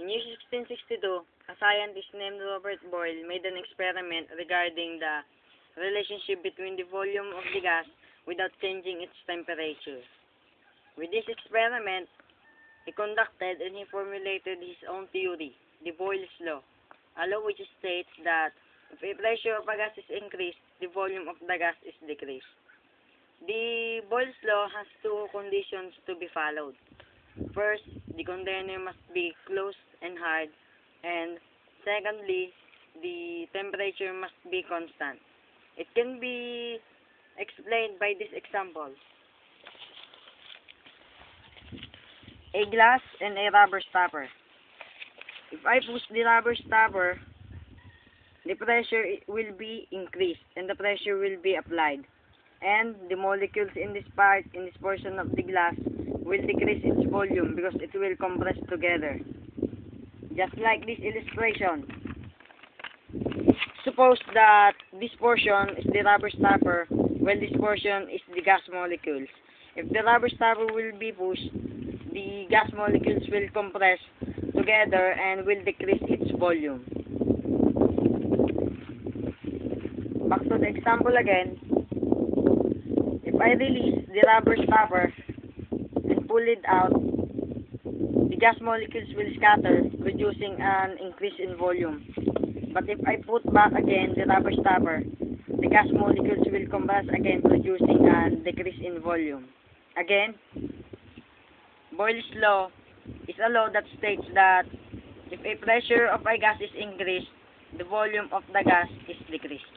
year 1662, a scientist named Robert Boyle made an experiment regarding the relationship between the volume of the gas without changing its temperature. With this experiment, he conducted and he formulated his own theory, the Boyle's law, a law which states that if a pressure of a gas is increased, the volume of the gas is decreased. The Boyle's law has two conditions to be followed. First, the container must be closed and hard, and secondly, the temperature must be constant. It can be explained by this example. A glass and a rubber stopper. If I push the rubber stopper, the pressure will be increased and the pressure will be applied. And the molecules in this portion of the glass will decrease its volume because it will compress together. Just like this illustration. Suppose that this portion is the rubber stopper, while this portion is the gas molecules. If the rubber stopper will be pushed, the gas molecules will compress together and will decrease its volume. Back to the example again. If I release the rubber stopper and pull it out, the gas molecules will scatter, producing an increase in volume. But if I put back again the rubber stopper, the gas molecules will compress again, producing a decrease in volume. Again, Boyle's law is a law that states that if a pressure of a gas is increased, the volume of the gas is decreased.